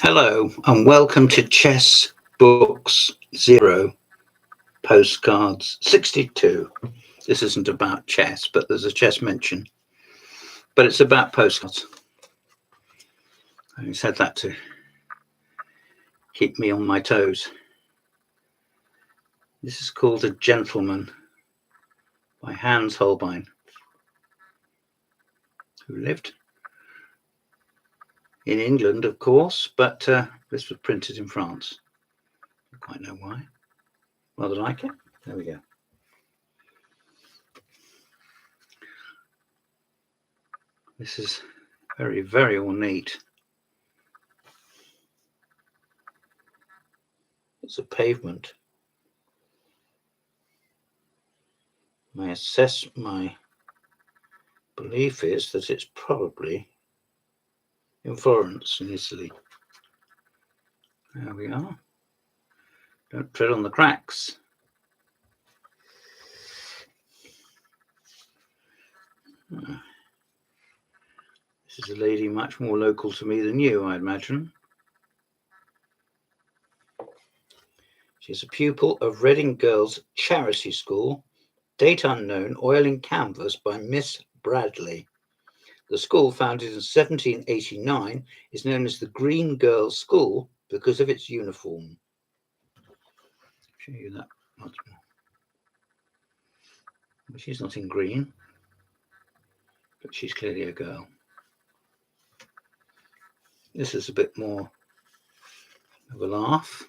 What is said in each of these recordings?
Hello and welcome to Chess Books Zero Postcards 62. This isn't about chess, but there's a chess mention. But it's about postcards. I said that to keep me on my toes. This is called A Gentleman by Hans Holbein, who lived in England, of course, but this was printed in France. I don't quite know why. Rather like it. There we go. This is very, very ornate. It's a pavement. My belief is that it's probably in Florence in Italy. There we are. Don't tread on the cracks. This is a lady much more local to me than you, I imagine. She's a pupil of Reading Girls' Charity School, date unknown, oiling canvas by Miss Bradley. The school, founded in 1789, is known as the Green Girls' School because of its uniform. I'll show you that much more. She's not in green, but she's clearly a girl. This is a bit more of a laugh.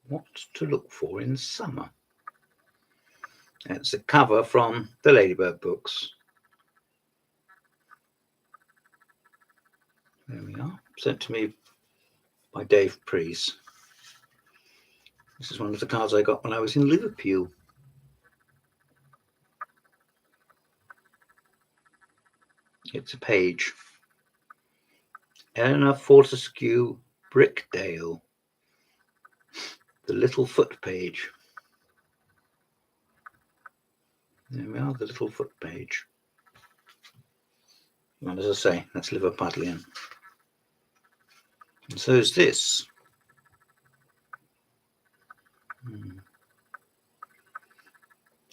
What to look for in summer. It's a cover from the Ladybird books. There we are, sent to me by Dave Preece. This is one of the cards I got when I was in Liverpool. It's a page. Eleanor Fortescue Brickdale. The little foot page. There we are, the little foot page. And as I say, that's Liverpudlian. And so is this.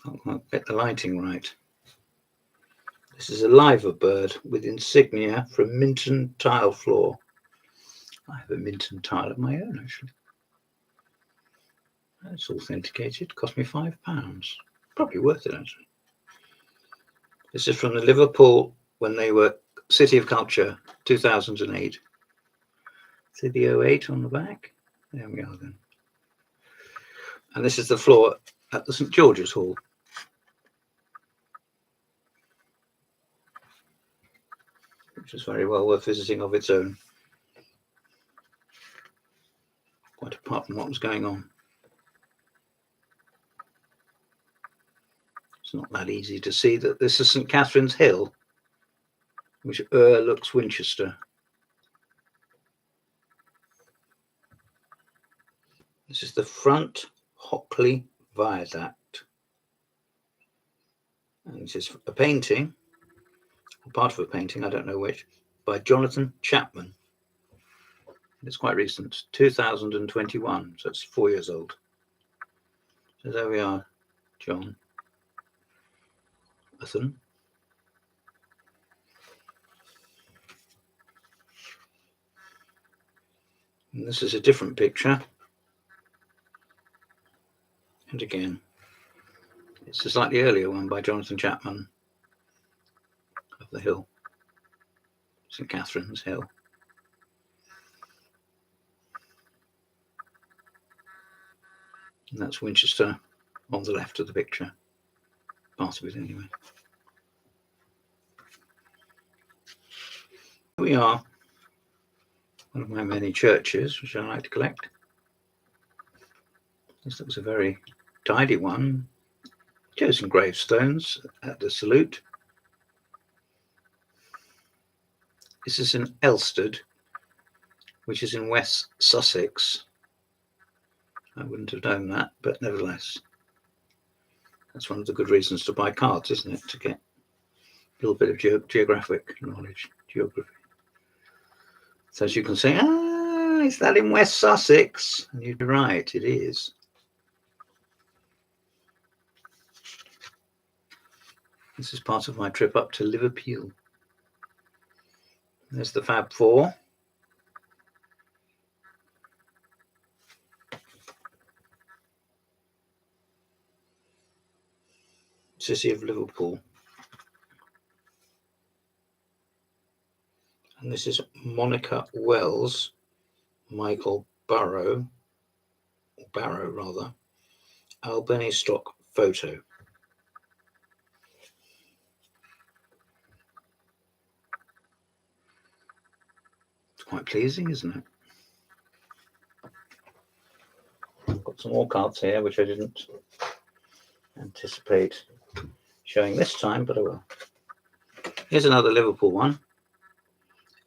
I'll get the lighting right. This is a Ladybird with insignia from Minton tile floor. I have a Minton tile of my own, actually. It's authenticated. Cost me £5. Probably worth it, actually. This is from the Liverpool when they were City of Culture, 2008. See the 08 on the back? There we are then. And this is the floor at the St George's Hall. Which is very well worth visiting of its own. Quite apart from what was going on. It's not that easy to see that this is St Catherine's Hill, which looks Winchester. This is the front Hockley Viaduct. And this is a painting, or part of a painting, I don't know which, by Jonathan Chapman. It's quite recent, 2021, so it's 4 years old. So there we are, John. And this is a different picture. And again, it's a slightly earlier one by Jonathan Chapman of the hill, St Catherine's Hill. And that's Winchester on the left of the picture. Part of it anyway. Here we are. One of my many churches, which I like to collect. This looks a very tidy one. Shows some gravestones at the Salute. This is in Elstead, which is in West Sussex. I wouldn't have known that, but nevertheless. That's one of the good reasons to buy cards, isn't it? To get a little bit of geographic knowledge, geography. So as you can say, is that in West Sussex? And you'd be right, it is. This is part of my trip up to Liverpool. There's the Fab Four. City of Liverpool. And this is Monica Wells, Michael Barrow rather, Albany stock photo. It's quite pleasing, isn't it? I've got some more cards here, which I didn't anticipate showing this time, but I will. Here's another Liverpool one,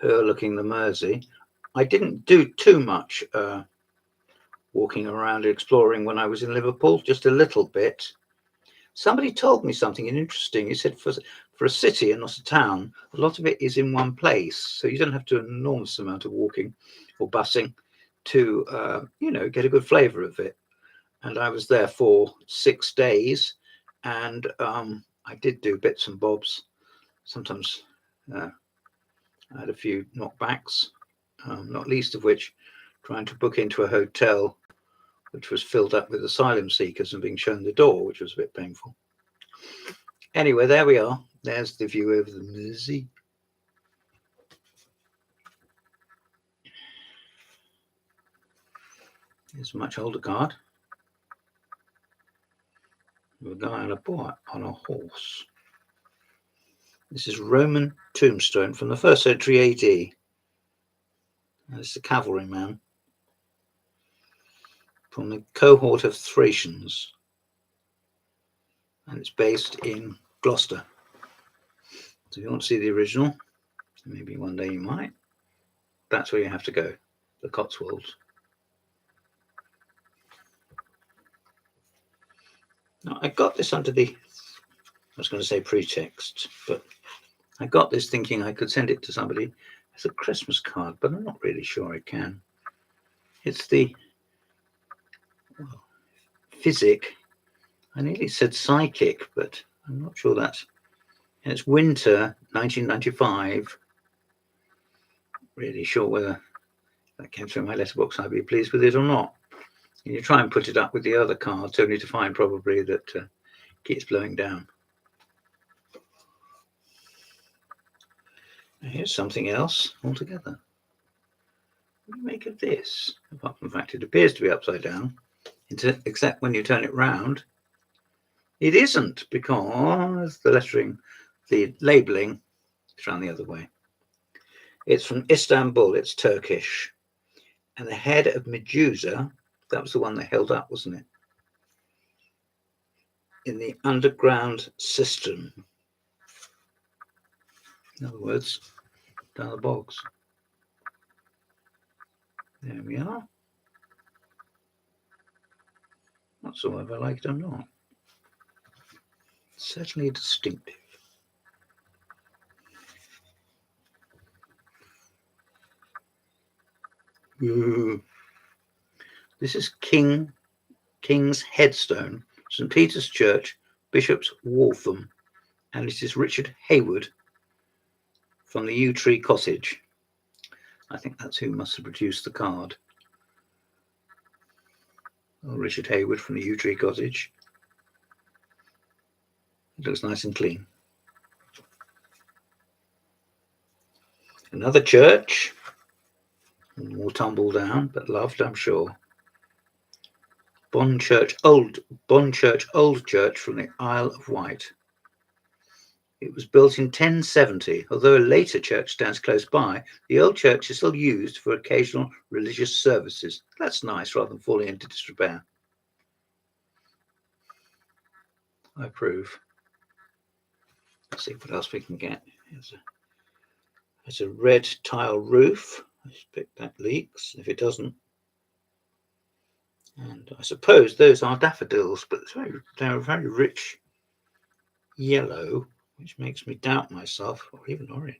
overlooking the Mersey. I didn't do too much walking around exploring when I was in Liverpool, just a little bit. Somebody told me something interesting. He said for a city and not a town, a lot of it is in one place, so you don't have to do an enormous amount of walking or busing to get a good flavour of it. And I was there for 6 days, and I did do bits and bobs. Sometimes I had a few knockbacks, not least of which trying to book into a hotel which was filled up with asylum seekers and being shown the door, which was a bit painful. Anyway, there we are. There's the view over the Mersey. Here's a much older card. A guy on a horse. This is Roman tombstone from the 1st century AD. It's a cavalryman from the cohort of Thracians, and it's based in Gloucester. So if you want to see the original, maybe one day you might, that's where you have to go, the Cotswolds. Now, I got this under the, I was going to say pretext, but I got this thinking I could send it to somebody as a Christmas card, but I'm not really sure I can. It's the physic. I nearly said psychic, but I'm not sure that's. And it's winter 1995. Really sure whether that came through my letterbox, I'd be pleased with it or not. And you try and put it up with the other cards, only to find probably that it keeps blowing down. Now here's something else altogether. What do you make of this? Apart from the fact it appears to be upside down, except when you turn it round, it isn't, because the lettering, the labelling is round the other way. It's from Istanbul, it's Turkish. And the head of Medusa, that was the one they held up, wasn't it? In the underground system. In other words, down the bogs. There we are. Not so whether I like it or not. Certainly distinctive. Ooh. This is King's Headstone, St. Peter's Church, Bishop's Waltham, and it is Richard Hayward from the Yew Tree Cottage. I think that's who must have produced the card. Oh, Richard Hayward from the Yew Tree Cottage. It looks nice and clean. Another church, more tumble down, but loved, I'm sure. Bond Church Old Church from the Isle of Wight. It was built in 1070. Although a later church stands close by, the old church is still used for occasional religious services. That's nice, rather than falling into disrepair. I approve. Let's see what else we can get. There's a red tile roof. I expect that leaks. If it doesn't, and I suppose those are daffodils, but they're a very rich yellow, which makes me doubt myself, or even orange.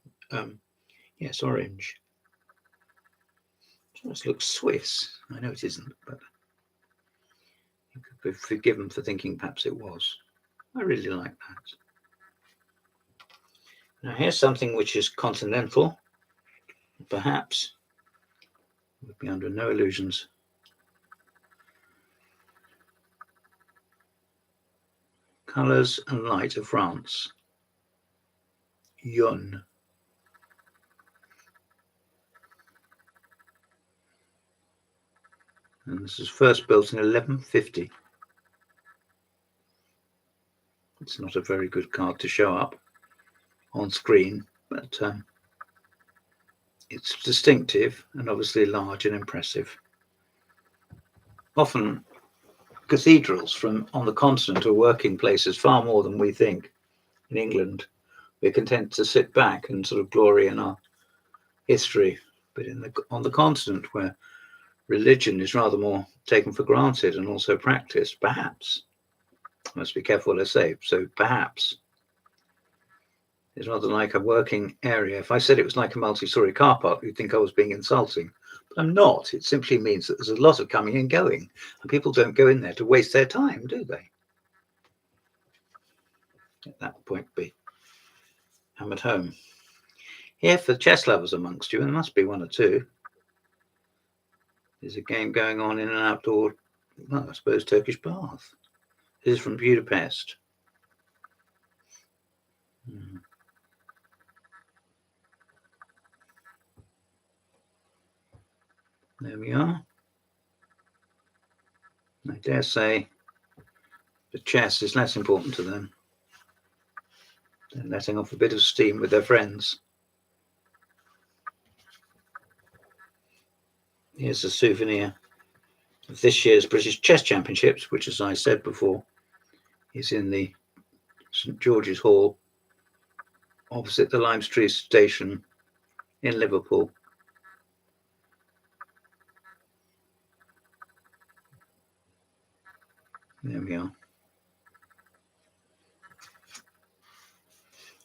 Yes, orange. This looks Swiss. I know it isn't, but you could be forgiven for thinking perhaps it was. I really like that. Now here's something which is continental. Perhaps would be under no illusions. Colours and Light of France. Yonne. And this was first built in 1150. It's not a very good card to show up on screen, but it's distinctive and obviously large and impressive. Often cathedrals from on the continent are working places far more than we think. In England, we're content to sit back and sort of glory in our history, but on the continent, where religion is rather more taken for granted and also practiced, perhaps, I must be careful what I say, so perhaps it's rather like a working area. If I said it was like a multi-story car park, you'd think I was being insulting, but I'm not. It simply means that there's a lot of coming and going, and people don't go in there to waste their time, do they? Let that point be hammered home. Here, for chess lovers amongst you, and there must be one or two, there's a game going on in an outdoor, well, I suppose, Turkish bath. This is from Budapest. There we are. I dare say the chess is less important to them. They're letting off a bit of steam with their friends. Here's a souvenir of this year's British Chess Championships, which, as I said before, is in the St George's Hall opposite the Lime Street Station in Liverpool. There we are.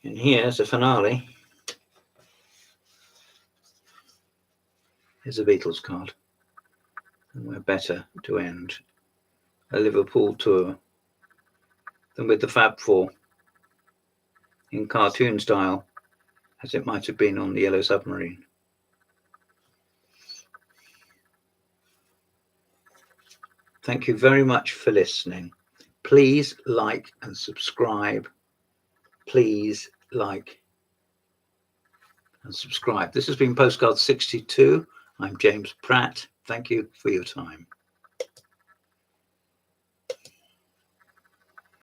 And here's a finale. Here's a Beatles card. And we're better to end a Liverpool tour than with the Fab Four in cartoon style, as it might have been on the Yellow Submarine. Thank you very much for listening. Please like and subscribe. Please like and subscribe. This has been Postcard 62. I'm James Pratt. Thank you for your time.